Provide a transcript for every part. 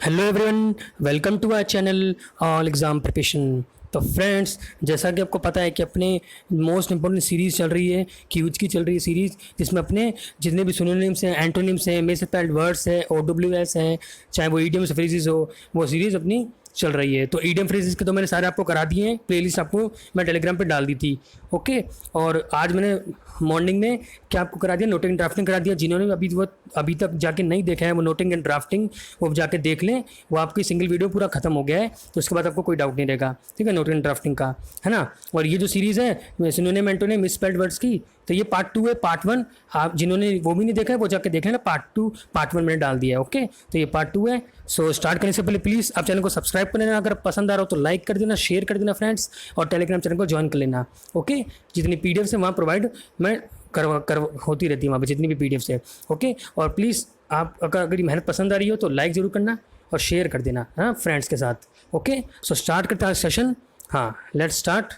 Hello everyone, welcome to our channel all exam preparation. तो friends, जैसा कि आपको पता है कि अपने मोस्ट इंपॉर्टेंट सीरीज़ चल रही है, क्यूज की चल रही है सीरीज़, जिसमें अपने जितने भी सिनोनिम्स हैं, एंटोनिम्स हैं, मिसस्पेल्ड वर्ड्स हैं, OWS हैं, चाहे वो ईडियम्स फ्रेजेस हो, वो सीरीज़ अपनी चल रही है। तो ईडियम फ्रेजेस के तो मैंने सारे आपको करा दिए हैं, प्लेलिस्ट आपको मैं टेलीग्राम पे डाल दी थी। ओके, और आज मैंने मॉर्निंग में क्या आपको करा दिया, नोटिंग एंड ड्राफ्टिंग करा दिया। जिन्होंने अभी तक जाके नहीं देखा है वो नोटिंग एंड ड्राफ्टिंग वो जाके देख लें। वो आपकी सिंगल वीडियो पूरा खत्म हो गया है, तो उसके बाद आपको कोई डाउट नहीं रहेगा। ठीक है, नोटिंग एंड ड्राफ्टिंग का, है ना। और ये जो सीरीज़ है सिनोनिम एंटोनिम मिसस्पेल्ड वर्ड्स की, तो ये पार्ट 2 है। पार्ट 1 आप जिन्होंने वो भी नहीं देखा है वो जाके देख लेना। पार्ट 1 मैंने डाल दिया है। ओके, तो ये पार्ट 2 है। सो स्टार्ट करने से पहले प्लीज़ आप चैनल को सब्सक्राइब कर लेना, अगर पसंद आ रहा हो तो लाइक कर देना, शेयर कर देना फ्रेंड्स, और टेलीग्राम चैनल को ज्वाइन कर लेना। ओके, जितनी PDF है वहाँ प्रोवाइड मैं कर होती रहती है वहाँ पर, जितनी भी PDF है। ओके, और प्लीज़ आप अगर ये मेहनत पसंद आ रही हो तो लाइक ज़रूर करना और शेयर कर देना, हाँ, फ्रेंड्स के साथ। ओके, सो स्टार्ट करता है सेशन। हाँ, लेट्स स्टार्ट।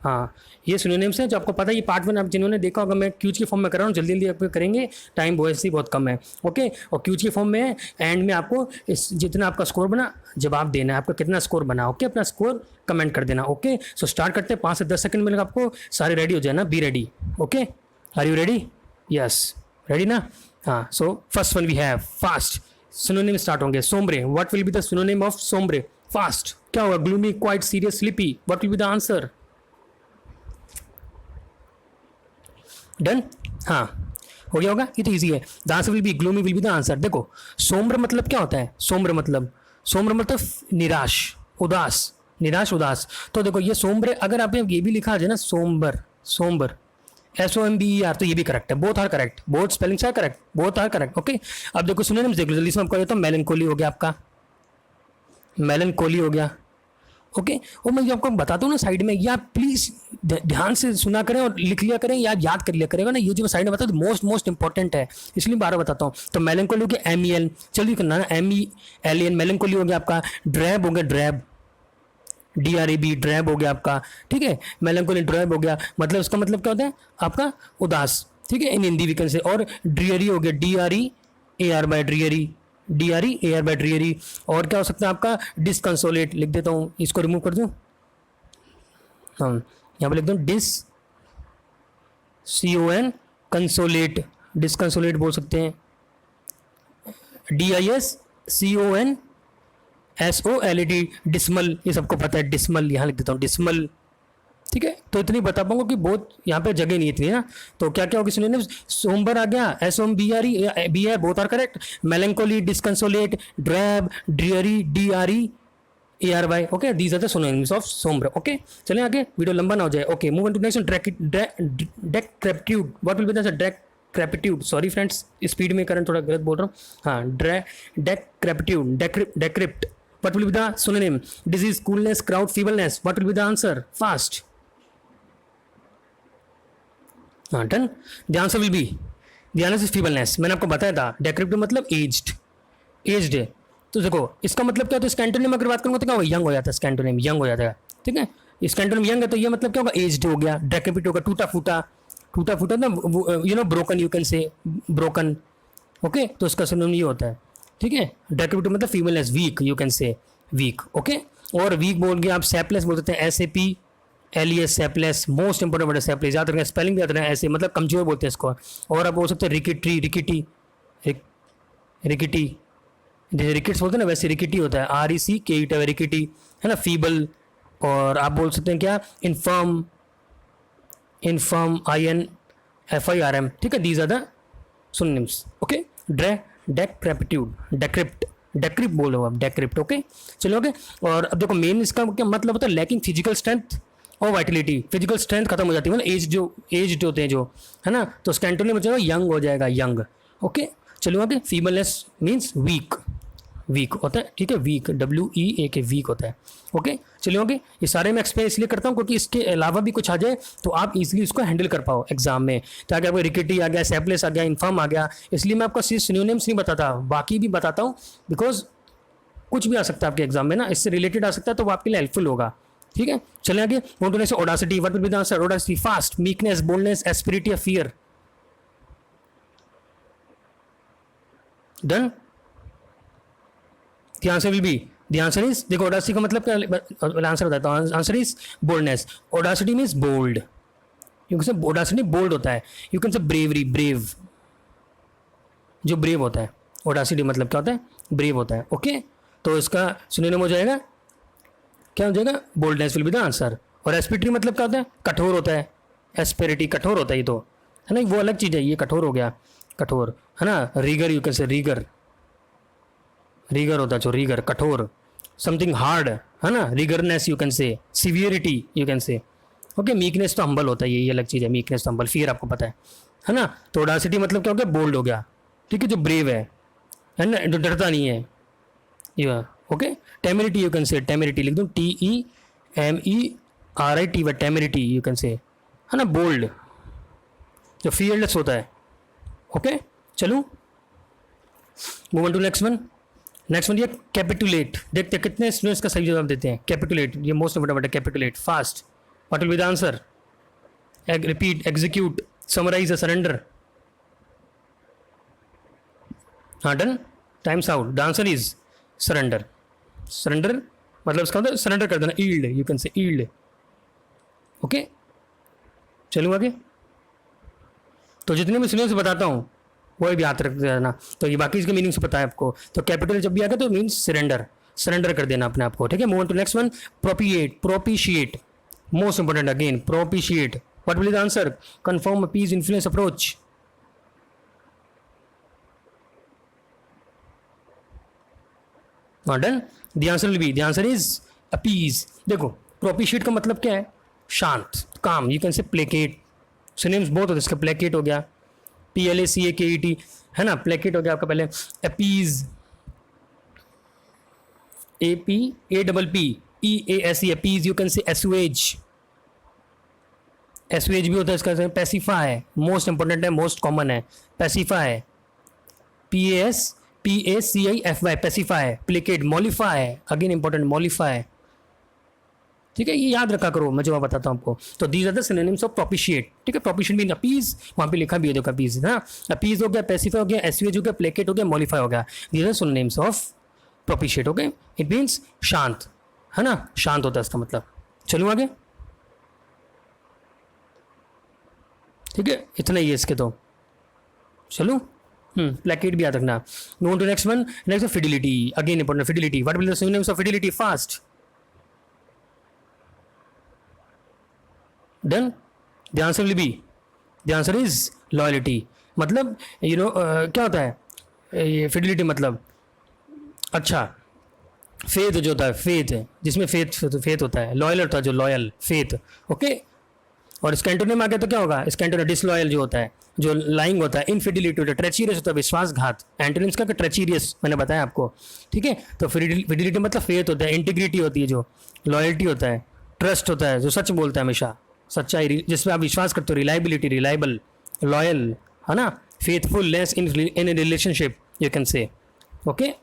हाँ, ये सिनोनिम्स हैं जो आपको पता है। ये पार्ट 1 आप जिन्होंने देखा होगा, मैं क्यूज के फॉर्म में कर रहा हूँ, जल्दी जल्दी आप करेंगे, टाइम वैसे ही बहुत कम है। ओके, और क्यूज के फॉर्म में है, एंड में आपको इस जितना आपका स्कोर बना जवाब देना है, आपका कितना स्कोर बना। ओके, अपना स्कोर कमेंट कर देना। ओके, सो स्टार्ट करते हैं। 5 से 10 सेकंड में आपको सारे रेडी हो जाए ना, be ready. Okay, are you ready? Yes, ready ना। हाँ, so first one we have fast. Synonym start होंगे। Sombre, what will be the synonym of sombre? Fast क्या होगा? Gloomy, quiet, serious, sleepy, what will be the answer? Done. हाँ, हो गया होगा, ये तो इजी है। The answer will be gloomy will be the answer. देखो, सोम्र मतलब क्या होता है? सोम्र मतलब निराश, उदास, निराश, उदास। तो देखो ये सोम्ब्र, अगर आपने ये भी लिखा है ना, सोम्बर, सोम्बर, SOMBER, तो ये भी करेक्ट है। Both are correct, both spellings are correct, both are correct. Okay, अब देखो सिनोनिम्स देख लो जल्दी से, मैं आपको देता हूँ। मेलनकोली हो गया आपका, मेलनकोली हो गया। ओके, और मैं जो आपको बताता हूँ ना साइड में, ये आप प्लीज़ ध्यान से सुना करें और लिख लिया करें, या आप याद कर लिया करेगा ना। ये जो मैं साइड में बताता हूँ मोस्ट इंपॉर्टेंट है, इसलिए बार बताता हूँ। तो मेलनकोली हो गया MEL, जल्दी करना ना, MELN। मेलनकोली हो गया आपका। ड्रैब हो गया, ड्रैब, DRAB, ड्रैब हो गया आपका। ठीक है, मेलनकोली ड्रैब हो गया, मतलब उसका मतलब क्या होता है? आपका उदास। ठीक है, इन हिंदी वीकन से। और ड्रियरी हो गया, DREAR bye dreary, DREAR bye dreary. और क्या हो सकता है आपका? डिसकंसोलेट, लिख देता हूँ, इसको रिमूव कर दूँ। हाँ, यहाँ पर लिख दूँ CON, कंसोलेट, डिसकंसोलेट बोल सकते हैं। DISCONSOLET, डिसमल, ये सबको पता है, डिसमल, यहाँ लिख देता हूँ डिसमल। ठीक है, तो इतनी बता पाऊंगा कि बहुत यहाँ पे जगह नहीं इतनी ना। तो क्या क्या होगी सिनोनिम? सोम्बर आ गया, SOMBRE, बी है, both are correct. Melancholy, disconsolate, drab, dreary, DREARY। Okay, these are the synonyms of sombre. Okay, चलें आगे, वीडियो लंबा ना हो जाए। Okay, move on to next. Decrepitude, what will be the decrepitude? Sorry friends, speed में current थोड़ा गलत बोल रहा हूँ। हाँ, decrepitude, decrepit, what will be the synonym? Disease, coolness, crowd, feebleness, what will be the answer? Fast. हाँ, done. The answer will be, the answer is feebleness. मैंने आपको बताया था, डेक्रिप्टिव मतलब एज्ड, एज्ड है। तो देखो इसका मतलब क्या होता है? इसका एंटोनिम अगर बात करूँगा तो क्या होगा? यंग हो जाता है, इसका एंटोनिम यंग हो जाता है। ठीक है, इसका एंटोनिम यंग है, तो ये मतलब क्या होगा? एज्ड हो गया। डेक्रिप्टिव होगा टूटा फूटा, टूटा फूटा ना, ब्रोकन, यू कैन से ब्रोकन। ओके, तो इसका सिनोनिम ये होता है। ठीक है, डेक्रिप्टिव मतलब feebleness, weak, you can say weak. Okay, और वीक बोल गया आप, सेपलेस बोल सकते हैं, SAPLES, sapless. Most important word है सेपलेस, याद रखना, स्पेलिंग भी याद रखना, ऐसे मतलब कमजोर बोलते हैं इसको। और आप बोल सकते हैं रिकिटी, रिकिटी, रिकिटी, जैसे रिकिट्स बोलते हैं ना, वैसे रिकिटी होता है, RECKE, रिकिटी, है ना। फीबल, और आप बोल सकते हैं क्या? Infirm, infirm, INFIRM। ठीक है, these are the synonyms. Okay, decrepitude, decrepit, decrepit बोलो आप, डेक्रिप्ट। ओके, चलो ओके। और अब देखो मेन इसका क्या मतलब होता है? लैकिंग फिजिकल स्ट्रेंथ और वाइटलिटी। फिजिकल स्ट्रेंथ खत्म हो जाती है ना, एज होते हैं जो, है ना। तो उसका एंटोनिम हो जाएगा यंग, हो जाएगा यंग। ओके, चलो आगे। फीबलनेस मीन्स वीक, वीक होता है। ठीक है, वीक, WEAK, वीक होता है। ओके, चलिए ओके। ये सारे मैं एक्सप्लेन इसलिए करता हूँ क्योंकि इसके अलावा भी कुछ आ जाए तो आप इजीली इसको हैंडल कर पाओ एग्जाम में। ताकि आपको रिकेटी आ गया, सेपलेस आ गया, इन्फर्म आ गया, इसलिए मैं आपको सिर्फ सिनोनिम्स नहीं बताता, बाकी भी बताता हूँ। बिकॉज कुछ भी आ सकता है आपके एग्जाम में ना, इससे रिलेटेड आ सकता है, तो वो आपके लिए हेल्पफुल होगा। ठीक है, चले आगे। Audacity, what will be the answer? Audacity, fast, meekness, boldness, asperity या fear. Done. The answer will be, the answer is, देखो ऑडासिटी का मतलब क्या, आंसर बताता हूँ, answer is boldness. Audacity means bold, you can say audacity bold होता है, you can say bravery, brave, जो ब्रेव होता है। ऑडासिटी मतलब क्या होता है, ब्रेव होता है। ओके, तो इसका सिनोनिम हो जाएगा, क्या हो जाएगा, boldness will be the answer. और एस्पिरेटरी मतलब क्या होता है, कठोर होता है, एस्पेरिटी कठोर होता है, ये तो है ना, वो अलग चीज़ है, ये कठोर हो गया, कठोर है ना। Rigour, you can say rigour, rigour होता है जो रीगर, कठोर, समथिंग हार्ड है ना, rigourness you can say, severity you can say. Okay, meekness तो हम्बल होता है, ये अलग चीज़ है, मीकनेस तो हम्बल, फियर आपको पता है ना। तो ऑडासिटी मतलब क्या हो गया, बोल्ड हो गया, ठीक है, जो ब्रेव है ना, जो डरता नहीं है, ये। ओके, टेमेरिटी यू कैन से, टेमेरिटी लिख दूँ, TEMERIT, temerity you can say, है ना, बोल्ड, जो फियरलेस होता है। ओके, चलो move on to next one. Next one ये कैपिटुलेट, देखते हैं कितने स्टूडेंट्स का सही जवाब देते हैं। कैपिटुलेट, ये मोस्ट इंपोर्टेंट है, capitulate, fast, what will be the answer, repeat, execute, summarise, surrender. हाँ, done, times out, the answer is surrender. Surrender मतलब इसका मतलब सरेंडर कर देना, yield you can say, yield. Okay, चलूँ आगे। तो जितने मैं स्टूडेंट्स बताता हूँ वो भी याद रख देना, तो ये बाकी इसके मीनिंग से पता है आपको। तो कैपिटल जब भी आएगा तो मीन्स सरेंडर, सरेंडर कर देना अपने आप को, ठीक है। Move on to next one, propitiate, propitiate, most important again, propitiate, what will be the answer, confirm, appease, influence, approach. Done, the answer will be, the answer is appease. देखो propitiate का मतलब क्या है, शांत, calm, you can say placate, synonyms बहुत होते हैं इसका, प्लेकेट हो गया, PLACAKET, है ना, प्लेकेट हो गया आपका पहले, appease, APAPPEASE, appease, you can say assuage, assuage भी होता है इसका, पैसिफाई, मोस्ट इंपोर्टेंट है, मोस्ट कॉमन है, pacify, PACIFY, pacify, placate, mollify, again important, mollify, ठीक है, ये याद रखा करो, मैं जवाब बताता हूँ आपको। तो these are the synonyms of propitiate, ठीक है। प्रोपिशिएट मीन अपीज, वहाँ पे लिखा भी है, देखो अपीज, है ना, अपीज हो गया, पैसिफाई हो गया, एसुएज हो गया, प्लेकेट हो गया, मॉलिफाई हो गया, these are synonyms of propitiate. Okay, it means शांत, है ना, शांत होता है इसका मतलब। चलूँ आगे, ठीक है, इतना ही है इसके तो, चलो। प्लेकेट भी याद रखना। Move to next one, next fidelity, again important, fidelity, what will the synonyms of fidelity, fast, done, the answer will be, the answer is loyalty, मतलब यू नो क्या होता है ये फिडिलिटी मतलब, अच्छा, फेथ जो होता है, फेथ जिसमें फेथ होता है, लॉयल होता है जो लॉयल, फेथ। ओके, और इसका एंटोनिम आ गया तो क्या होगा, इसका एंटोनिम डिसलॉयल जो होता है, जो लाइंग होता है, इनफिडिलिटी होता है, ट्रेचीरियस होता है, विश्वासघात, एंटोनिम्स का ट्रेचीरियस मैंने बताया आपको, ठीक है। तो फिडिलिटी मतलब फेथ होता है, इंटीग्रिटी होती है जो, लॉयल्टी होता है, ट्रस्ट होता है जो सच बोलता है हमेशा, सच्चाई जिसमें आप विश्वास करते हो, रिलायबिलिटी, रिलायबल, लॉयल, है ना, faithfulness in relationship you can say. Okay,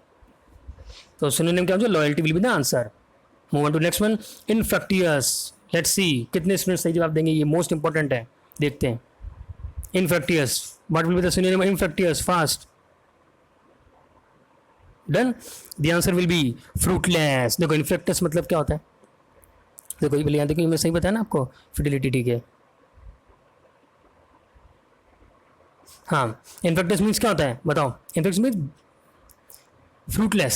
तो सिनोनिम क्या हो जाए, loyalty will be the answer. Move on to next one, infructuous, let's see कितने स्टूडेंट सही जवाब देंगे, ये मोस्ट इंपॉर्टेंट है, देखते हैं। Infructuous, what will be the synonym of infructuous, fast, done, the answer will be fruitless. देखो infructuous मतलब क्या होता है, देखो ये यहाँ देखो, मैं सही बताया ना आपको, फिडिलिटी, ठीक है। हाँ, इनफ्रक्टियस मीन्स क्या होता है बताओ, इनफ्रक्टियस मीन्स फ्रूटलेस,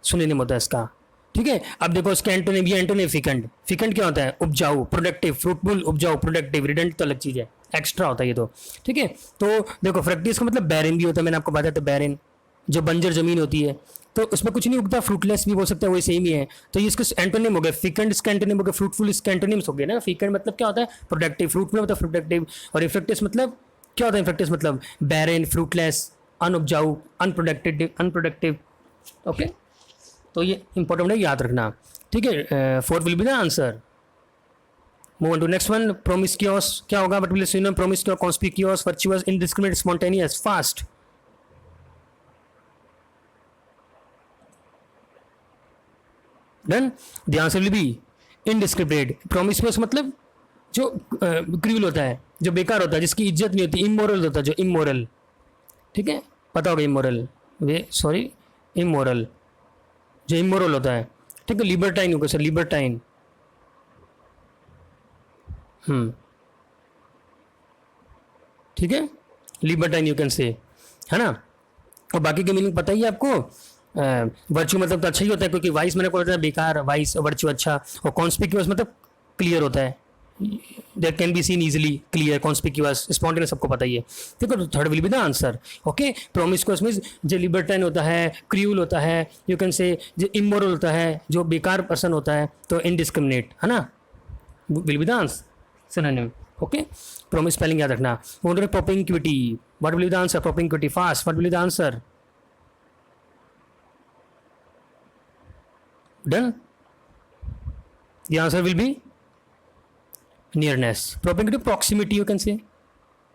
सिनोनिम होता है इसका, ठीक है। अब देखो इसका एंटोनिम, ये एंटोनिम फिकंड, फिकंड क्या होता है, उपजाऊ, प्रोडक्टिव, फ्रूटफुल, उपजाऊ, प्रोडक्टिव, रिडेंट तो अलग चीज़ है, एक्स्ट्रा होता है ये तो, ठीक है। तो देखो फ्रक्टियस का मतलब बैरन भी होता है, मैंने आपको बताया था, बैरन जो बंजर जमीन होती है, तो उसमें कुछ नहीं उगता, फ्रूटलेस भी बोल सकते हैं, वही सेम ही है। तो ये इसका एंटोनिम हो गया, फिकंड इसका एंटोनिम हो गया, फ्रूटफुल इसका एंटोनिम्स हो गया ना। फिकंड मतलब क्या होता है, प्रोडक्टिव, फ्रूटफुल मतलब प्रोडक्टिव, और इनफ्रक्टियस मतलब क्या होता है, इनफ्रक्टियस मतलब बैरन, फ्रूटलेस, अनउपजाऊ, अनप्रोडक्टिव। ओके, तो ये इंपॉर्टेंट है, याद रखना, ठीक है। Fourth will be the answer. Move on to next one, promiscuous क्या होगा, but will synonym promiscuous, conspicuous, virtuous, indiscriminate, spontaneous, fast, done, the answer will be indiscriminate. Promiscuous मतलब जो क्रूअल होता है, जो बेकार होता है, जिसकी इज्जत नहीं होती, इमोरल होता है जो, इमोरल, ठीक है, पता होगा इमोरल, वे सॉरी इमोरल, जो इमोरल होता है, ठीक है, लिबर्टाइन होगा सर, लिबर्टाइन। ठीक है, लिबर्टाइन यू कैन से, है ना। और बाकी के मीनिंग पता ही है आपको। वर्च्यू मतलब तो अच्छा ही होता है, क्योंकि वाइस मैंने बोला था बेकार, वाइस वर्च्यू अच्छा, और कॉन्स्पिक्यूअस मतलब क्लियर होता है, there can be seen easily, clear, conspicuous, spontaneous सबको पता ही है। ठीक है, तो third will be the answer. Okay, promiscuous means जो लिबर्टाइन होता है, क्रूअल होता है, यू कैन से जो इमोरल होता है, जो बेकार पर्सन होता है, तो इनडिस्क्रिमिनेट, है ना, will be the answer synonym. Okay, promise spelling याद रखना। Moderate propinquity, what will be the answer? Propinquity, fast, what will be the answer? Done, the answer will be nearness. Propinquity proximity, you can say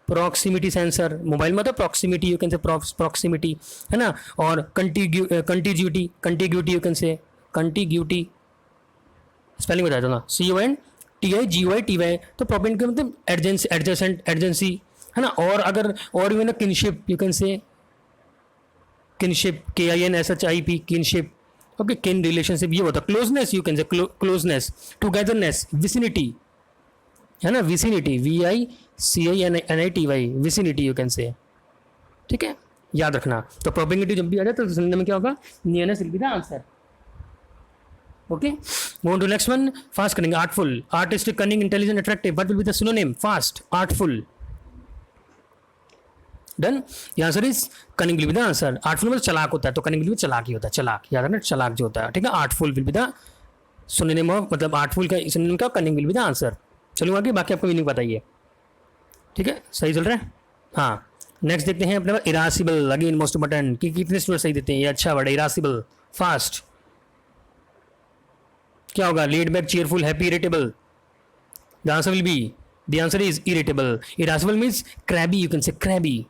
proximity sensor, mobile में तो proximity you can say proximity, है ना। और कंटिग्यूटी, कंटिग्यूटी you can से कंटिग्यूटी, spelling बताया था ना, CONTIGUITY। तो प्रोपिंक्विटी मतलब एडजेंसी, एडजेसेंट, एडजेंसी, है ना। और अगर और भी ना किनशिप, यू कैन से किनशिप, KINSHIP, किनशिप। ओके, किन रिलेशनशिप ये होता है। क्लोजनेस, यू कैन से क्लोजनेस, टुगेदरनेस, विसिनिटी, है ना, vicinity, VICINITY, vicinity you can से। ठीक है, याद रखना। तो प्रोपिंक्विटी जब भी आ जाए तो सुनने में क्या होगा? Nearness will be the answer. Okay, move to next one, fast करेंगे। Artful, artistic, cunning, intelligent, attractive, what will be the synonym? Fast, artful. Done, the answer is cunning will be the answer. Artful मतलब चालाक होता है, तो cunning will B चालाक ही होता है, चालाक, याद रखना, चालाक जो होता है। ठीक है, artful will be the synonym of, मतलब आर्टफुल का सिनोनिम क्या? Cunning will be the answer. चलो आगे, बाकी आपको मीनिंग बताइए। ठीक है, सही चल रहा है। हाँ, नेक्स्ट देखते हैं अपने पास इरासिबल, अगेन मोस्ट इम्पोर्टेंट, कि कितने स्टूडेंट सही देते हैं, ये अच्छा वर्ड है इरासिबल। फास्ट क्या होगा? Laid back, cheerful, happy, irritable. The answer will be, the answer is irritable. Irascible means crabby, you can say crabby,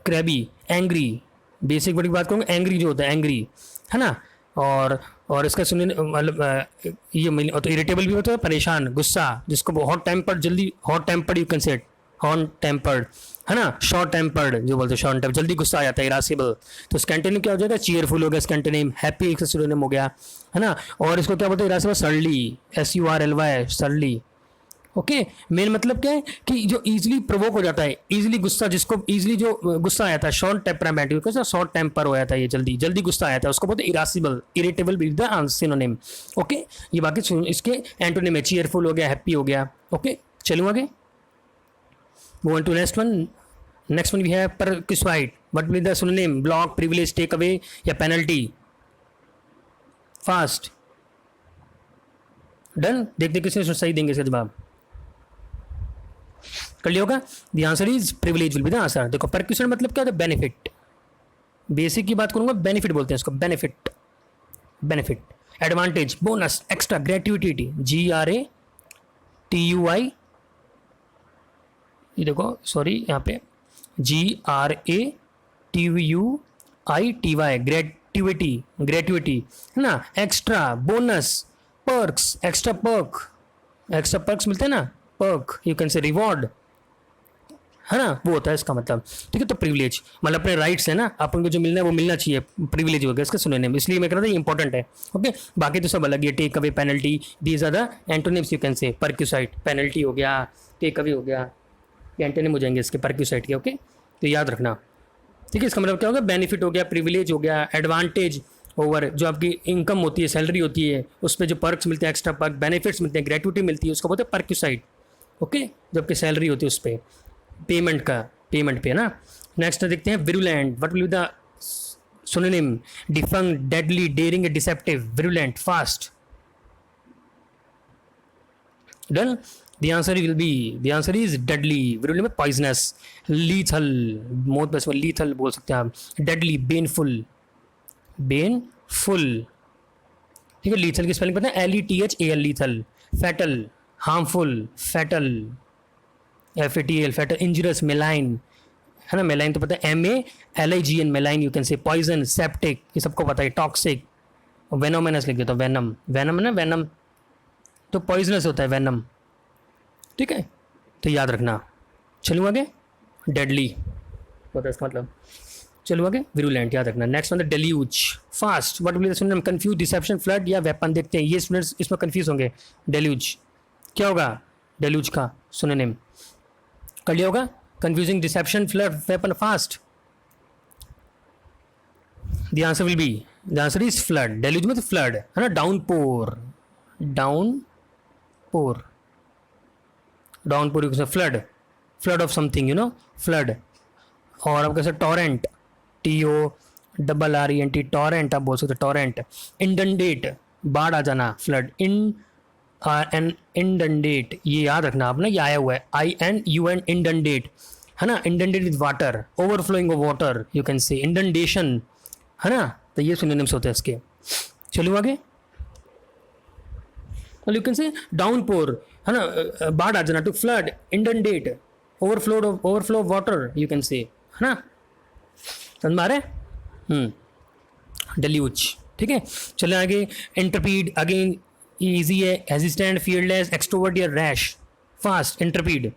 crabby, angry. Basic word की बात करूँगा, एंग्री जो होता है, एंग्री, है ना। और इसका सुनिए मतलब ये तो इरिटेबल भी होता है, परेशान, गुस्सा, जिसको हॉट टेम्पर्ड, जल्दी हॉट टेम्पर्ड यू कैन से, हॉट टेम्पर्ड, है ना। शॉर्ट टेम्पर्ड जो बोलते हैं, शॉर्ट टेम्पर्ड, जल्दी गुस्सा आ जाता है, इरासिबल। तो इसका एंटोनिम क्या हो जाएगा? चीयरफुल हो गया इसका एंटोनिम, हैप्पी इसका सिनोनिम हो गया, है ना। और इसको क्या बोलते हैं? इरासिबल, सरली, SURLY, सरली। ओके, मेन मतलब क्या है कि जो इजीली प्रोवोक हो जाता है, इजीली गुस्सा, जिसको इजीली जो गुस्सा आया था, शॉर्ट टेम्परामेंट, शॉर्ट टेम्पर हो जाता है, ये जल्दी जल्दी गुस्सा आया था, उसको बोलते हैं irascible, irritable with the answer synonym. Okay, ये बाकी इसके एंटोनिम है, चीयरफुल हो गया, हैप्पी हो गया। ओके, चलो आगे, move on to next one. Next one we have perquisite, what will the synonym? Block, privilege, take away या पेनल्टी? फास्ट, डन, देखते किसने सही देंगे इसका जवाब, कर लिया होगा। The answer is privilege will be the answer. देखो, परक्यूशन मतलब क्या होता है? बेनिफिट। बेसिक की बात करूंगा, बेनिफिट बोलते हैं इसको, benefit, benefit, advantage, bonus, extra, gratuity, GRATUI, ये देखो सॉरी यहाँ पे GRATUITY, ग्रेट्युटी, ग्रेट्युटी, है ना। Extra, bonus, perks, extra perk, extra perks मिलते हैं ना, perk you can say reward, है ना, वो होता है इसका मतलब। ठीक है, तो प्रिविलेज मतलब अपने राइट्स है ना, अपन को जो मिलना है वो मिलना चाहिए, प्रिविलेज हो गया इसका सिनोनिम, इसलिए मैं कह रहा था ये इंपॉर्टेंट है। ओके, बाकी तो सब अलग है, take away, penalty, these are the antonyms you can say. Perquisite, penalty हो गया, टेक अवे हो गया, ये एंटोनिम हो जाएंगे इसके परक्यूसाइड के। ओके, तो याद रखना। ठीक है, इसका मतलब क्या होगा? बेनिफिट हो गया, प्रिविलेज हो गया, एडवांटेज ओवर जो आपकी इनकम होती है, सैलरी होती है, उस पर जो पर्क्स मिलते हैं, एक्स्ट्रा पर्क, बेनिफिट्स मिलते हैं, ग्रेट्युटी मिलती है, उसको बोलते हैं परक्यूसाइड। ओके, जो आपकी सैलरी होती है उस पर, पेमेंट का, पेमेंट पे ना। नेक्स्ट देखते हैं virulent, what will be the synonym? Defunct, deadly, daring, deceptive, virulent, fast, done. The answer will be, the answer is deadly. Virulent में पॉइजनस, लीथल, मौत बस लीथल बोल सकते हैं आप, डेडली, बेनफुल, बेनफुल। ठीक है, लीथल की स्पेलिंग पता है? LETHAL, lethal, fatal, harmful, fatal, FATL, fatal, injurious, malign, है ना, मेलाइन तो पता है, MALIGN, malign you can say. Poison, septic, ये सबको पता है, टॉक्सिक, वेनोमिनस लिख देता हूँ, वेनम, वेनम है ना, वेनम तो पॉइजनस होता है, वेनम। ठीक है, तो याद रखना। चलूँ आगे, डेडली होता है इसका मतलब। चलो आगे, विरुलेंट याद रखना। Next one the deluge, fast, what will be the synonym, confuse, deception, flood या वेपन। देखते हैं ये स्टूडेंट्स इसमें कंफ्यूज होंगे। डेल्यूज क्या होगा, डेल्यूज का सिनोनिम कर लिया होगा, confusing, deception, flood, weapon, fast. The answer will be, the answer is flood. Deluge में तो फ्लड है ना, downpour, downpour, downpour, flood, flood of something, you know, flood. और आप कैसे, टॉरेंट, TORRENT, टॉरेंट आप बोल सकते, टॉरेंट। इंडंडेट, बाढ़ आ जाना, फ्लड, इंडंडेट, ये याद रखना आपने, ये आया हुआ है INUN, इंडंडेट है ना, inundate with water, overflowing of water, you can say inundation है ना। तो ये सिनोनिम्स होते हैं इसके। चलो आगे, यू कैन से डाउनपोर है ना, बाढ़ आ जाना, to flood, inundate, overflow of water, you can say है ना, समझ में आ रहा है। डेल्यूज, ठीक है। चले आगे, इंटरपीड, अगेन इजी है, हेजिस्टेंट, फियरलेस, एक्सट्रोवर्ट या रैश। फास्ट, इंटरपीड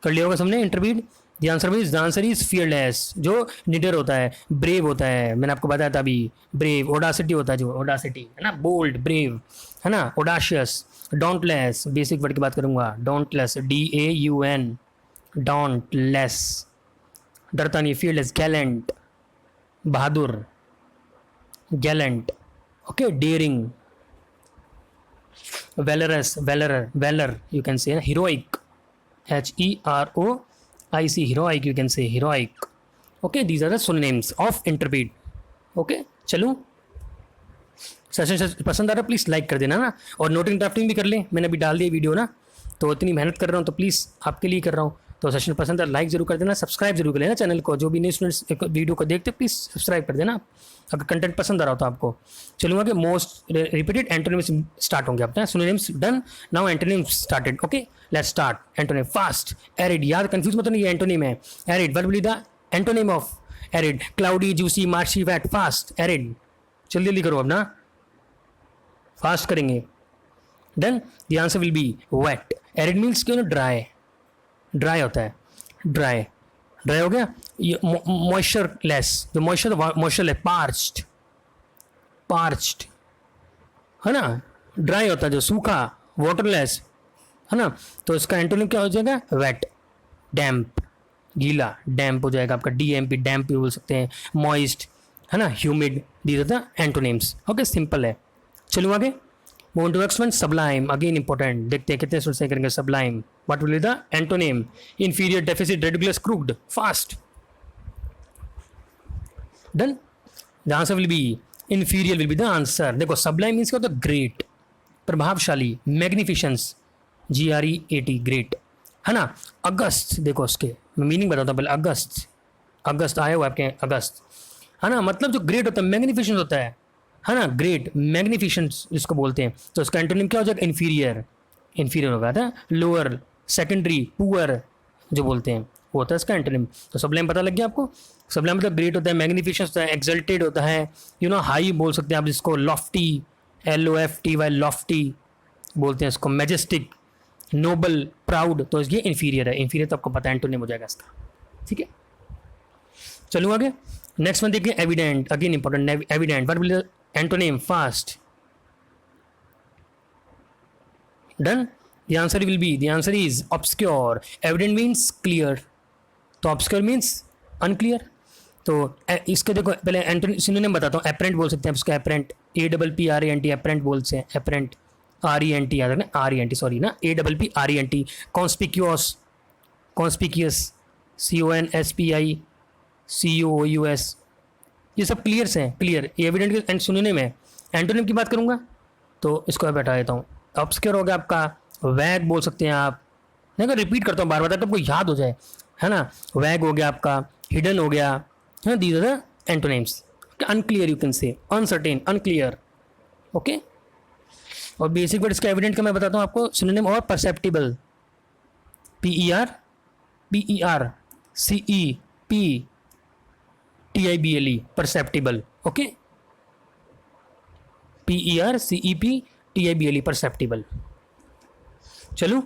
कर लिया होगा सबने, इंटरपीड। द आंसर इज फियरलेस, जो निडर होता है, ब्रेव होता है, मैंने आपको बताया था अभी, ब्रेव, ओडासिटी होता है, जो ओडासिटी है ना, बोल्ड, ब्रेव है ना, ओडाशियस, डोंटलेस, बेसिक वर्ड की बात करूंगा, डोंटलेस, DAUN, डोंटलेस, डरता नहीं, फियरलेस, गैलेंट, बहादुर, gallant, okay, daring, valorous, valour you can say, heroic, HEROIC, heroic, you can say heroic. Okay, these are the synonyms of interpret. Okay, चलो, session पसंद आ रहा प्लीज़ लाइक कर देना ना, और नोटिंग ड्राफ्टिंग भी कर ले, मैंने अभी डाल दिया वीडियो ना, तो इतनी मेहनत कर रहा हूँ तो प्लीज़ आपके लिए कर रहा हूँ। तो सेशन पसंद है लाइक जरूर कर देना, सब्सक्राइब जरूर कर लेना चैनल को, जो भी नए स्टूडेंट्स वीडियो को देखते प्लीज़ सब्सक्राइब कर देना अगर कंटेंट पसंद आ रहा हो तो आपको। चलूँगा कि मोस्ट रिपीटेड एंटोनिम्स स्टार्ट होंगे अपने, synonyms done, now antonyms started. Okay, let's start. Antonym, fast, arid, याद कंफ्यूज मत नहीं, ये एंटोनिम है। Arid, what will be the antonym of arid, cloudy, juicy, marshy, wet, fast, arid. जल्दी जल्दी करो अब ना, फास्ट करेंगे। Then the answer will be wet. Arid means क्यों ना, ड्राई, ड्राई होता है, ड्राई, ड्राई हो गया। ये मॉइस्चर लेस, जो मॉइस्चर है, पार्च्ड, पार्च्ड है ना, ड्राई होता है जो सूखा, वाटरलेस है ना। तो इसका एंटोनिम क्या हो जाएगा, वेट, डैम्प, गीला, डैम्प हो जाएगा आपका, DMP, डैम्प भी बोल सकते हैं, मॉइस्ट है ना, humid, these are the antonyms. Okay, simple है। चलो आगे, move to next one, sublime, again important, देखते हैं कितने स्टूडेंट्स करेंगे sublime. What will be the antonym, inferior, deficit, ridiculous, crooked, fast. Done, the answer will be inferior, will be the answer. देखो sublime means क्या होता है, great, प्रभावशाली, मैग्निफिशंस, GREAT, great है ना। अगस्त, देखो उसके मैं मीनिंग बताता हूँ पहले, अगस्त, अगस्त आया हुआ आपके, अगस्त है ना, मतलब जो ग्रेट होता है, मैग्निफिशेंस होता है ना, ग्रेट, मैग्निफिशेंस जिसको बोलते हैं। तो उसका एंटोनिम क्या हो जाएगा, इन्फीरियर, इन्फीरियर होगा था, लोअर, सेकेंडरी, पुअर जो बोलते हैं वो होता है इसका एंटोनिम। तो सबलाइम पता लग गया आपको, सबलाइम मतलब ग्रेट होता है, मैग्निफिशेंस होता है, एक्सल्टेड होता है, यू नो, हाई बोल सकते हैं आप जिसको, लॉफ्टी, LOFTY, लॉफ्टी बोलते हैं इसको, मैजेस्टिक, नोबल, प्राउड, तो ये इन्फीरियर है। इन्फीरियर तो आपको पता है एंटोनिम हो जाएगा इसका, ठीक है। चलो आगे, नेक्स्ट वन देखिए, evident, again important, evident, what will the antonym, fast. Done, the answer will be, the answer is obscure. Evident means clear, तो ऑब्सक्योर मीन्स अनक्लियर। तो इसके देखो पहले एंटोनिम सिनोनिम बताता हूँ, एपरेंट बोल सकते हैं उसका, एपरेंट, APPRENT, एपरेंट बोलते हैं, एपरेंट, RENT याद रखना, RENT सॉरी ना, APPRENT। कॉन्स्पिक्यूअस, कॉन्स्पिक्यूअस, CONSPICUOUS, ये सब क्लियर्स हैं, क्लियर, ये एविडेंट के एंड सिनोनिम है। एंटोनिम की बात करूंगा तो इसको मैं बैठा देता हूँ, ऑब्सक्योर हो गया आपका, वैग बोल सकते हैं आप, नहीं अगर रिपीट करता हूँ बार बार ताकि आपको याद हो जाए, है ना, वैग हो गया आपका, हिडन हो गया, है, these are the antonyms. Unclear you can say, uncertain, unclear, okay. और बेसिक वर्ड इसका एविडेंट का मैं बताता हूँ आपको सिनोनिम, और perceptible, PERCEPTIBLE, perceptible, okay, PERCEPTIBLE, perceptible. चलो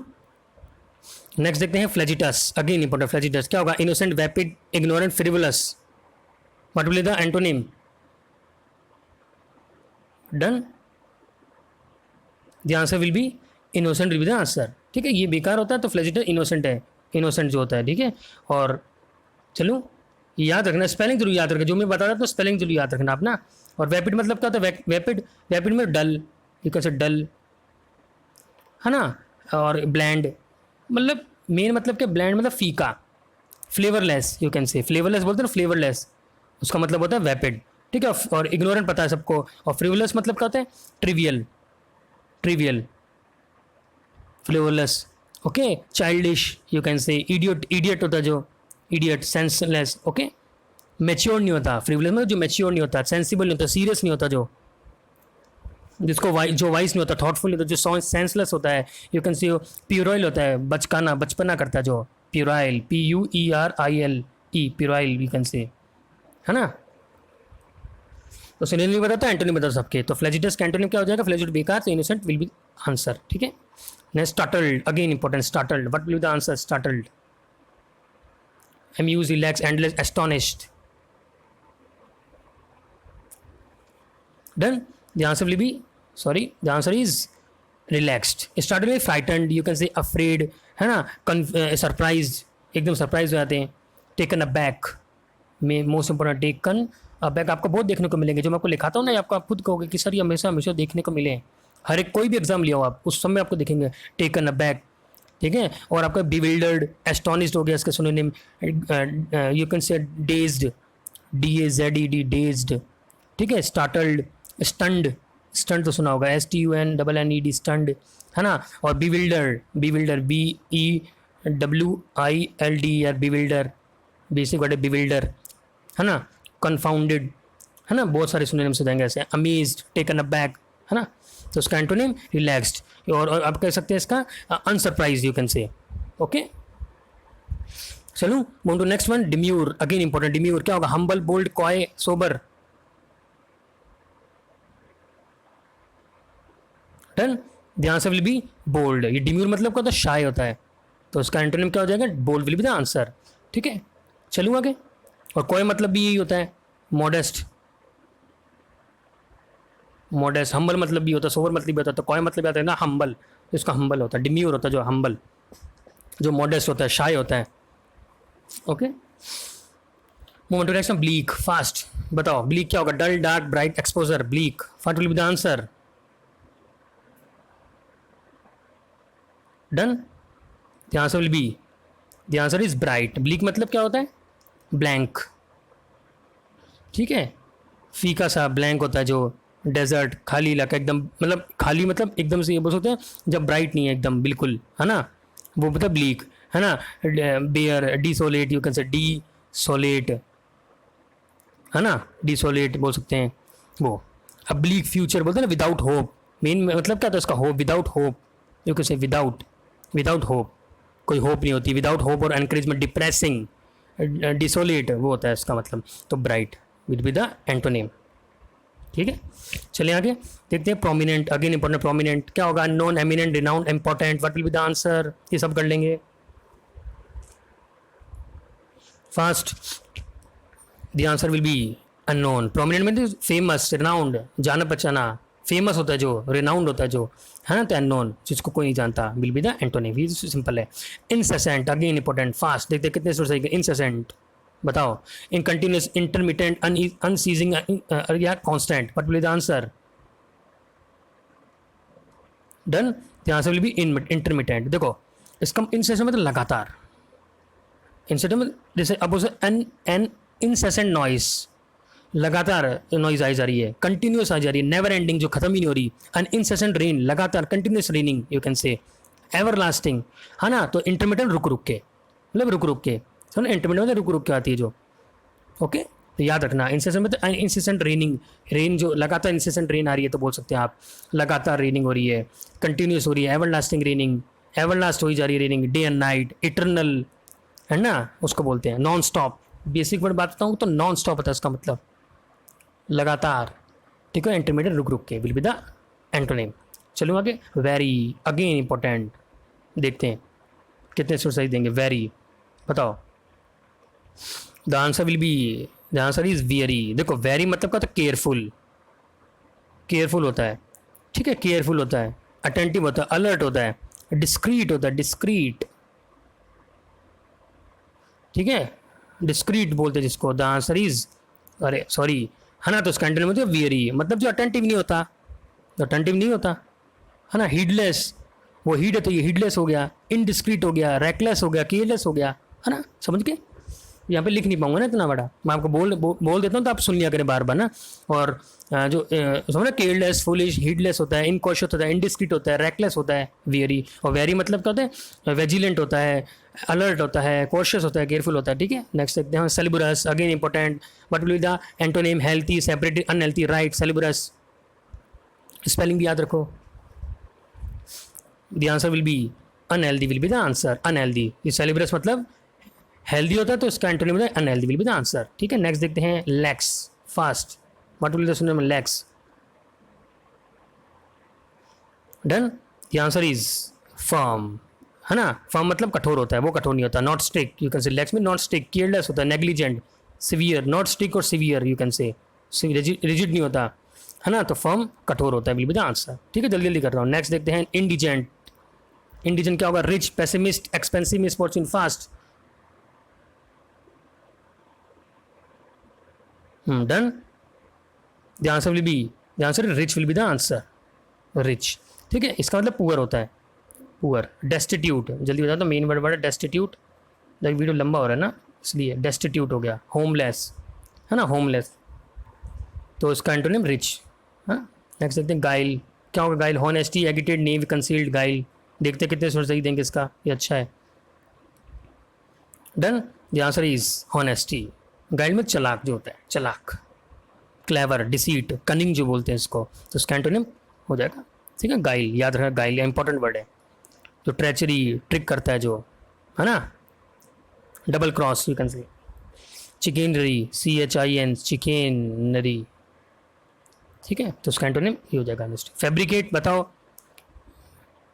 नेक्स्ट देखते हैं फ्लैजिटस, अगेन इंपॉर्टेंट। फ्लैजिटस क्या होगा? Innocent, vapid, ignorant, frivolous. What will be the antonym? Done, the answer will be innocent will be the answer. ठीक है, ये बेकार होता है तो फ्लैजिटस इनोसेंट है, इनोसेंट जो होता है। ठीक है, और चलो याद रखना, स्पेलिंग जरूर याद रखना, जो मैं बता रहा था तो स्पेलिंग जरूर याद रखना आप ना। और वैपिड मतलब क्या होता है? वैपिड, वैपिड में डल, यू कैन से डल, है ना। और ब्लैंड मतलब, मेन मतलब क्या, ब्लैंड मतलब फीका, फ्लेवरलेस, यू कैन से फ्लेवरलेस बोलते हैं ना, फ्लेवरलेस, उसका मतलब होता है वैपिड। ठीक है, और इग्नोरेंट पता है सबको। और फ्रिवलस मतलब क्या होता है? Trivial, trivial, flavourless. Okay, childish, you can से इडियट, इडियट होता है जो, इडियट, सेंसलेस। ओके, मैच्योर नहीं होता फ्रिवलस में, जो मैच्योर नहीं होता, सेंसिबल नहीं होता, सीरियस नहीं होता, जो जिसको जो वाइस नहीं होता, थॉटफुल नहीं होता, जो सेंसलेस होता है, यू कैन सी प्यूराइल होता है, बचकाना, बचपना करता है जो, puerile, PUERILE, puerile you can say, है ना। तो सिनोनिम बताता है, एंटोनिम बता सबके। तो फ्लैजिटस का एंटोनिम क्या हो जाएगा? फ्लैजिट बेकार, तो इनोसेंट विल बी आंसर। ठीक है, next startled, again important. Startled, what will be the answer? Startled, amused, relaxed, endless, astonished. Done. The answer will be, sorry, the answer is relaxed. Started with frightened, you can say afraid, है ना, surprised, एकदम surprise हो जाते हैं। Taken aback, में most important, taken aback आपको बहुत देखने को मिलेंगे, जो मैं आपको लिखाता हूँ ना, आपको आप खुद कहोगे कि सर ये हमेशा हमेशा देखने को मिले हैं। हर एक कोई भी एग्जाम लिया हो आप, उस समय आपको देखेंगे टेकन अबैक। ठीक है, और आपका बिविल्डर्ड, एस्टोनिश्ड हो गया इसका सिनोनिम, यू कैन से डेज्ड, DAZED, डेज्ड। ठीक है, स्टार्टल्ड, स्टंड, स्टंड तो सुना होगा, STUNNED, स्टंड, है ना। और bewilder, bewilder, BEWILDER, bewilder, basic word है बिविल्डर, है ना। कन्फाउंडेड, है ना, बहुत सारे सिनोनिम्स हो जाएंगे ऐसे। अमेज्ड, टेकन अबैक, है ना। तो उसका एंटोनिम रिलैक्स्ड, और आप कह सकते हैं इसका unsurprise, you can say. Okay, चलो move to next one, demure, again important. Demure क्या होगा? Humble, bold, coy, sober. Done, the answer will be bold. ये डिम्यूर मतलब क्या होता है? शाय होता है, तो उसका एंटोनिम क्या हो जाएगा? Bold will be the answer. ठीक है, चलूँ आगे। और कॉय मतलब भी यही होता है, मॉडेस्ट, मॉडेस्ट। हम्बल मतलब भी होता है, सोवर मतलब भी होता है, तो कॉय मतलब आता है ना हम्बल, इसका हम्बल होता है। डिम्यूर होता है जो हम्बल, जो मॉडेस्ट होता है, शाय होता है। Okay, move to next, bleak, fast. बताओ ब्लीक क्या होगा? Dull, dark, bright, exposure. Bleak, what will be the answer? Done, the answer will be, the answer is bright. Bleak मतलब क्या होता है? ब्लैंक। ठीक है, फीका सा, ब्लैंक होता है जो, डेजर्ट, खाली इलाका एकदम, मतलब खाली मतलब एकदम से, ये बोल सकते हैं जब ब्राइट नहीं है एकदम बिल्कुल, है ना, वो मतलब ब्लीक, है ना। Bare, desolate, you can say desolate, है ना, डिसोलेट बोल सकते हैं वो। अब ब्लीक फ्यूचर बोलते हैं ना, विदाउट होप। मेन मतलब क्या था उसका? Hope, without hope, you can से विदाउट, विदाउट होप, कोई होप नहीं होती, विदाउट होप और एनकरेजमेंट, डिप्रेसिंग, डिसोलेट वो होता है इसका मतलब। तो bright will be the antonym. ठीक है, चलिए आगे देखते हैं। Prominent, again important. प्रोमिनेंट क्या होगा? Non, eminent, renowned, important. What will be the answer? ये सब कर लेंगे fast. The answer will B unknown. Prominent mean famous, renowned, जाना पहचाना, फेमस होता है जो, रिनाउंड होता है जो, है ना। तो अननोन, जिसको कोई नहीं जानता, विल बी द एंटोनिम। ये सिंपल है। Incessant, again important. फास्ट, देखते कितने सोच सही। इंसेसेंट बताओ। इन कंटिन्यूस, इंटरमीडिएंट, अनसीजिंग या constant. What will be the answer? Done, the answer will be intermittent. देखो इसका इंसेसेंट मतलब लगातार, इंसेसेंट में जैसे अब उसे एन एन इनसेसेंट नॉइस, लगातार नॉइज आई जा रही है, कंटिन्यूस आ जा रही है, नेवर एंडिंग, जो खत्म ही नहीं हो रही। एन इनसेसेंट रेन, लगातार कंटिन्यूस रेनिंग, यू कैन से एवर लास्टिंग, है ना। तो इंटरमीडिएंट रुक रुक के, मतलब रुक रुक के, सुन, इंटरमीडिएंट मतलब रुक रुक के आती है जो। ओके, तो याद रखना, इंसेसेंट में तो इंसेसेंट रेनिंग, रेन जो लगातार इंसेसेंट रेन आ रही है तो बोल सकते हैं आप लगातार रेनिंग हो रही है, कंटिन्यूस हो रही है, ever lasting raining, ever last हो ही जा रही है raining, day and night, eternal, है ना, उसको बोलते हैं। नॉन स्टॉप, बेसिक वर्ड बात बताऊँ तो नॉन स्टॉप होता है उसका मतलब, लगातार। ठीक है, इंटरमीडिएट, रुक रुक के, विल बी द एंटोनिम। चलो आगे। वेरी, अगेन इंपॉर्टेंट, देखते हैं कितने स्टूडेंट सही देंगे? वेरी, बताओ। The answer will be, the answer is very. देखो वेरी मतलब क्या होता है? केयरफुल, केयरफुल होता है, ठीक है, केयरफुल होता है, अटेंटिव होता है, अलर्ट होता है, डिस्क्रीट होता है, डिस्क्रीट, ठीक है, डिस्क्रीट बोलते हैं जिसको। द आंसर इज, अरे सॉरी, है ना, तो उसका एंटोनिम होता है वियरी, मतलब जो अटेंटिव नहीं होता, जो अटेंटिव नहीं होता, है ना, हीडलेस, वो हीड है तो ये हीडलेस हो गया, इनडिस्क्रीट हो गया, रेकलेस हो गया, केयरलेस हो गया, है ना, समझ के। यहाँ पे लिख नहीं पाऊंगा ना इतना बड़ा, मैं आपको बोल देता हूँ तो आप सुन लिया करें बार बार ना। और जो समझ, केयरलेस, फुलिश, हीडलेस होता है, इनकॉशियस होता है, इंडिस्क्रीट होता है, रेकलेस होता है वेरी। और वेरी मतलब क्या होता है? वेजिलेंट होता है, अलर्ट होता है, कॉशियस होता है, केयरफुल होता है, ठीक है। नेक्स्ट देखते हैं salubrious, again important. What will be the antonym? Healthy, separated, unhealthy, right, salubrious. Spelling भी याद रखो। The answer will be unhealthy, will be the answer, unhealthy. ये सेलिब्रस मतलब हेल्दी होता है तो इसका एंटोनिम होता है unhealthy, will be the answer, ठीक है। नेक्स्ट देखते हैं lakhs, fast. What will the synonym lakhs? Done. The answer is firm, है ना, फर्म मतलब कठोर होता है, वो कठोर नहीं होता। नॉट स्टिक, यू कैन से लैक्स में नॉट स्टिक, केयरलेस होता है, नेग्लिजेंट, सिवियर, नॉट स्टिक और सिवियर यू कैन से, रिजिड नहीं होता, है ना, तो फर्म कठोर होता है, विल बी द आंसर, ठीक है। जल्दी जल्दी कर रहा हूँ। नेक्स्ट देखते हैं इंडिजेंट। इंडिजेंट क्या होगा? Rich, pessimist, expensive, misfortune, fast. Done. The answer will be, the answer rich, will be the answer, rich, ठीक है। इसका मतलब पुअर होता है, पुअर। डेस्टिट्यूट, जल्दी बता दो, मेन वर्ड वर्ड है डेस्टिट्यूट, जब वीडियो लंबा हो रहा है ना इसलिए। डेस्टिट्यूट हो गया, होमलेस, है ना, होमलेस, तो इसका एंटोनिम रिच। हाँ, नेक्स्ट देखते हैं गाइल। क्या होगा गाइल? हॉनेस्टी, एगिटेड, नेव, कंसील्ड, गाइल। देखते हैं कितने सोर्स सही देंगे इसका, ये अच्छा है। Done. The answer is honesty. गाइल में चालाक जो होता है, चालाक, क्लेवर, डिसीट, कनिंग जो बोलते हैं इसको, तो इसका एंटोनिम हो जाएगा, ठीक है, गाइल। याद रखना गाइल इंपॉर्टेंट वर्ड है, जो ट्रेचरी, ट्रिक करता है जो, है ना, डबल क्रॉस यू कैन से। चिकेनरी, CHIN, चिकेनरी, ठीक है, तो उसका एंटोनिम ये हो जाएगा मिस्टेक। फैब्रिकेट बताओ।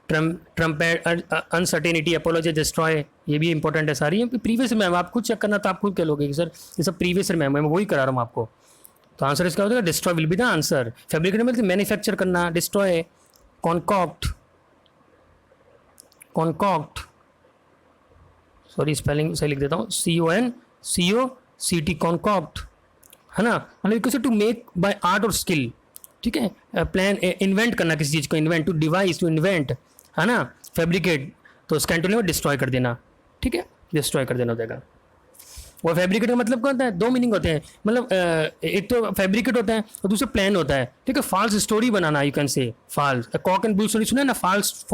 ट्रम्पेट, अनसर्टेनिटी, अपोलॉजी, डिस्ट्रॉय, ये भी इंपॉर्टेंट है सारी। प्रीवियस मैम आप खुद चेक करना तो आप खुद कह लोगे कि सर ये सब प्रीवियस मैम, मैं वही करा रहा हूँ आपको। तो आंसर इसका हो जाएगा destroy, will be the answer. Fabricate मतलब मैन्युफैक्चर करना, destroy, concoct, concoct, sorry spelling सही लिख देता हूँ, CONCOCT, कॉन्कॉक्ट, है ना, मतलब टू मेक बाय आर्ट और स्किल, ठीक है। प्लान, इन्वेंट करना किसी चीज़ को, invent, to devise, to invent, है ना। फैब्रिकेट तो उसका एंटोनिम डिस्ट्रॉय कर देना, ठीक है, डिस्ट्रॉय कर देना हो जाएगा। और फैब्रिकेट का मतलब क्या होता है? दो मीनिंग होते हैं, मतलब एक तो फैब्रिकेट होता है और दूसरा प्लान होता है, ठीक है। फॉल्स स्टोरी बनाना, you can say false, cock and bull story सुना है ना, फॉल्स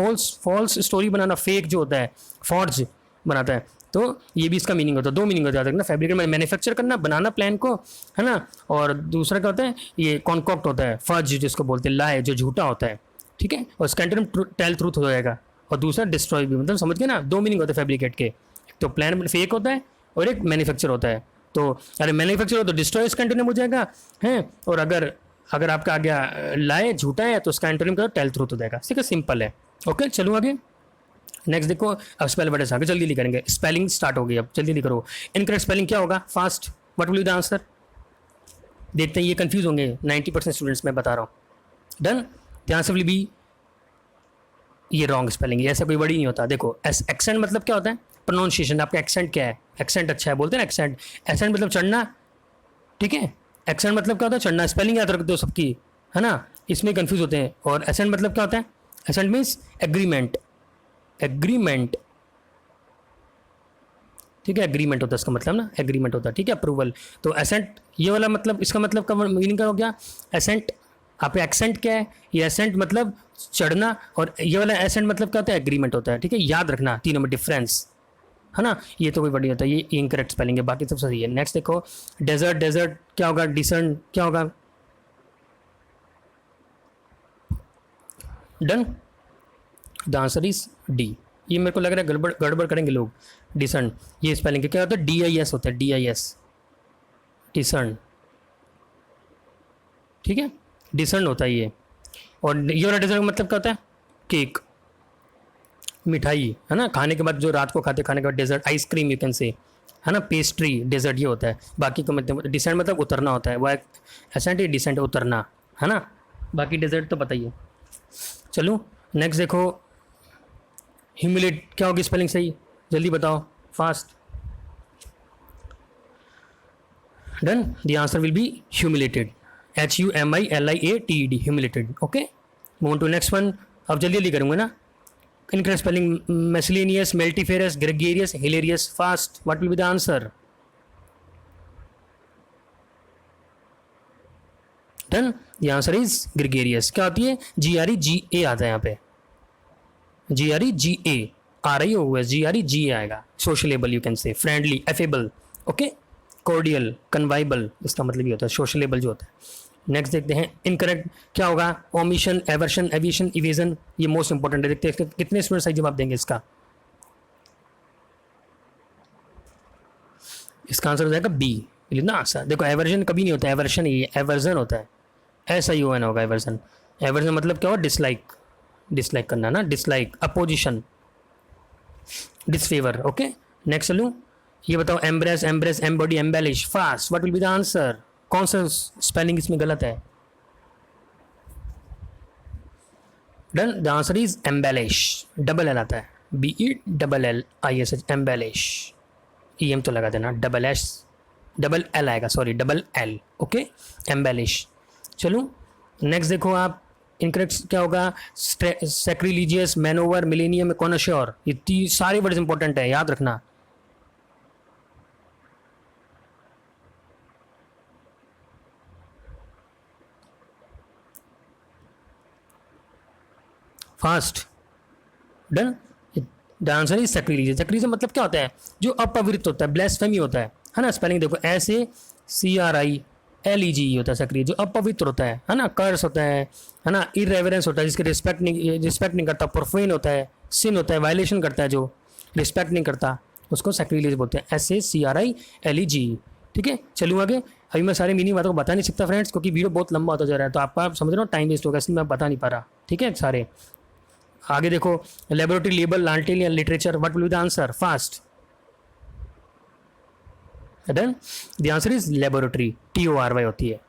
स्टोरी बनाना, फेक जो होता है, फॉर्ज बनाता है, तो ये भी इसका मीनिंग होता है। दो मीनिंग होता है ना, फैब्रिकेट में मैन्युफैक्चर करना, बनाना प्लान को, है ना, और दूसरा क्या होता है? ये कॉन्कॉक्ट होता है, फर्ज जिसको बोलते हैं, लाई जो झूठा होता है, ठीक है। और इसका एंटोनिम टेल ट्रूथ हो जाएगा, और दूसरा डिस्ट्रॉय भी, मतलब समझ गए ना, दो मीनिंग होते हैं फैब्रिकेट के। तो प्लान फेक होता है और एक मैन्युफैक्चर होता है, तो अरे मैन्युफैक्चर हो तो डिस्ट्रॉय इसका एंटोनिम हो जाएगा, है। और अगर अगर आपका आ गया लाए झूठा है तो उसका एंटोनिम क्या टेल ट्रूथ हो जाएगा, ठीक है, सिंपल है। ओके, चलो आगे। नेक्स्ट देखो, अब स्पेल वर्ड आगे जल्दी जल्दी करेंगे, स्पेलिंग स्टार्ट हो गई, अब जल्दी जल्दी करो। इनकरेक्ट स्पेलिंग क्या होगा? Fast, what will be the answer? देखते हैं, ये कंफ्यूज होंगे 90% स्टूडेंट्स, मैं बता रहा हूँ। Done. The answer will B, ये रॉन्ग स्पेलिंग, ऐसा कोई वर्ड ही नहीं होता। देखो एक्सेंट मतलब क्या होता है? प्रोनाउंसिएशन, आपका एक्सेंट क्या है? एक्सेंट अच्छा है, बोलते हैं ना एक्सेंट, एक्सेंट मतलब चढ़ना, ठीक है। एक्सेंट मतलब क्या होता है? चढ़ना, स्पेलिंग याद रख दो सबकी, है ना, इसमें कंफ्यूज होते हैं। और एसेंट मतलब क्या होता है? एसेंट मीन्स एग्रीमेंट, एग्रीमेंट, ठीक है, एग्रीमेंट होता है इसका मतलब ना, एग्रीमेंट होता है, ठीक है, अप्रूवल। तो एसेंट ये वाला मतलब, इसका मतलब का मीनिंग क्या हो गया? एसेंट, आप एक्सेंट क्या है? ये एसेंट मतलब चढ़ना, और ये वाला एसेंट मतलब क्या होता है? एग्रीमेंट होता है, ठीक है, याद रखना तीनों में डिफरेंस, है ना। ये तो कोई बड़ी होता है, ये इनकरेक्ट स्पेलिंग है, बाकी सब सही है। नेक्स्ट देखो, डेजर्ट, डेजर्ट क्या होगा? डिसर्न क्या होगा? Done. The answer is D. ये मेरे को लग रहा है गड़बड़ गड़बड़ करेंगे लोग। डिसर्न, ये स्पेलिंग क्या होता है? DIS होता है, DIS, डिसर्न, ठीक है, डिसर्न होता है ये। और ये वाला डिसर्न मतलब क्या होता है? केक, मिठाई है ना, खाने के बाद जो रात को खाने के बाद desert, ice cream you can say, है ना, पेस्ट्री, डेजर्ट ये होता है। बाकी को मतलब डिसेंट मतलब उतरना होता है, वो एक एसेंट, डिसेंट उतरना, है ना। बाकी डेजर्ट तो बताइए। चलो नेक्स्ट देखो, ह्यूमिलेट क्या होगी स्पेलिंग सही, जल्दी बताओ fast. Done, the answer will be humiliated, HUMILIATED, humiliated. Okay, move to next one. अब जल्दी जल्दी करूँगा ना। Incorrect spelling, miscellaneous, multifarious, gregarious, hilarious. Fast, what will be the answer. Done, the answer is gregarious. क्या होती है, GREGA आता है यहाँ पे, GREGA, RIOUS, GREGA आएगा। Sociable you can say, friendly, affable, okay, cordial, convivial, इसका मतलब ये होता है सोशलेबल जो होता है। नेक्स्ट देखते हैं, इनकरेक्ट क्या होगा, ओमिशन, एवर्शन, एविएशन, इवेजन। ये मोस्ट इंपॉर्टेंट है, देखते हैं कितने स्टूडेंट सही जवाब देंगे इसका। इसका आंसर हो जाएगा बी, ना आंसर। देखो एवर्जन कभी नहीं होता है, एवर्शन ही एवर्जन होता है, SION होगा एवर्जन। एवर्जन मतलब क्या होगा, डिसलाइक, डिसलाइक करना ना, dislike, opposition, disfavour. Okay, next चलूँ, ये बताओ, embrace, embrace, embody, embellish. Fast, what will be the answer. कौन सा स्पेलिंग इसमें गलत है। Done, the answer is embellish, double L आता है, BELLISH, एम्बेलिश। EM तो लगा देना, डबल एल आएगा, sorry double L. Okay, embellish. चलो नेक्स्ट देखो आप, इनकरेक्ट क्या होगा, सैक्रिलीजियस, मैनोवर, मिलेनियम, कॉनश्योर। ये सारे वर्ड्स इंपॉर्टेंट है, याद रखना। Fast, done, the answer is sacrilegious. Sacrilegious मतलब क्या होता है, जो अपवित्र होता है, ब्लेस्फेमी होता है ना। स्पेलिंग देखो, SACRILEGE होता है सैक्रिलीजियस, जो अपवित्र होता है ना, कर्स होता है ना, इरेवरेंस होता है, जिसके रिस्पेक्ट नहीं करता, प्रोफेन होता है, सिन होता है, वायलेशन करता है, जो रिस्पेक्ट नहीं करता, उसको सैक्रिलीजियस बोलते हैं, SACRILEGE। ठीक है, चलूँ आगे। अभी मैं सारी मीनिंग बातों को बता नहीं सकता फ्रेंड्स, क्योंकि वीडियो बहुत लंबा होता जा रहा है, तो आपका आप समझ रहे हो टाइम वेस्ट होगा, इसलिए मैं बता नहीं पा रहा। ठीक है, सारे आगे देखो, लेबोरेटरी, लेबल, लाल्टेन या literature. What will be the answer. Fast, done, the answer is laboratory, TORY होती है,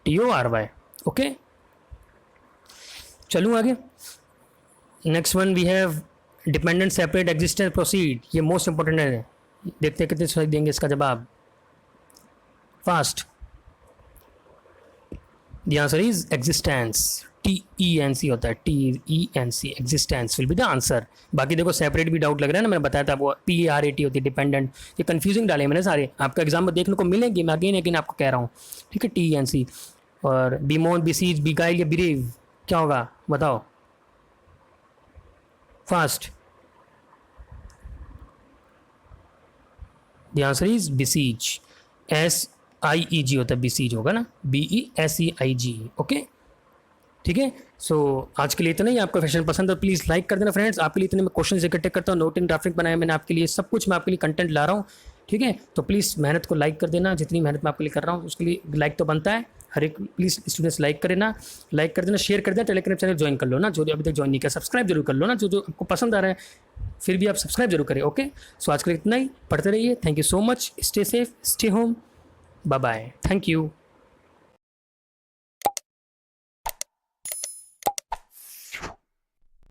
TORY। ओके, चलूँ आगे। Next one we have dependent, separate, existence, proceed. ये मोस्ट इंपॉर्टेंट है, देखते हैं कितने सही देंगे इसका जवाब। Fast, the answer is existence, TENC होता है, TENC, existence will be the answer. बाकी देखो सेपरेट भी डाउट लग रहा है ना, मैंने बताया था वो PARAT होती है, डिपेंडेंट। ये कंफ्यूजिंग डाले मैंने सारे, आपका एग्जाम में देखने को मिलेंगे, मैं अगेन अगेन आपको कह रहा हूँ। ठीक है, TENC। और बीमोन, बिसीज, बिगाइल या बिरेव, क्या होगा बताओ। Fast, the answer is besiege, SIEG होता है, बिसीज होगा ना, BESEIG। ओके, ठीक है। सो आज के लिए इतना ही। आपको फैशन पसंद है तो प्लीज़ लाइक कर देना फ्रेंड्स। आपके लिए इतने मैं क्वेश्चन इकट्ठे करता हूँ, नोट एंड ग्राफिक बनाया मैंने आपके लिए, सब कुछ मैं आपके लिए कंटेंट ला रहा हूँ। ठीक है, तो प्लीज़ मेहनत को लाइक कर देना, जितनी मेहनत मैं आपके लिए कर रहा हूँ उसके लिए लाइक तो बनता है। हर एक प्लीज़ स्टूडेंट्स लाइक कर देना, शेयर कर देना, टेलीग्राम चैनल ज्वाइन कर लो ना, जो अभी तक ज्वाइन नहीं किया, सब्सक्राइब जरूर कर लो ना, जो आपको पसंद आ रहा है फिर भी आप सब्सक्राइब जरूर करें। ओके, सो आज के लिए इतना ही, पढ़ते रहिए। Thank you so much, stay safe, stay home, bye bye, thank you.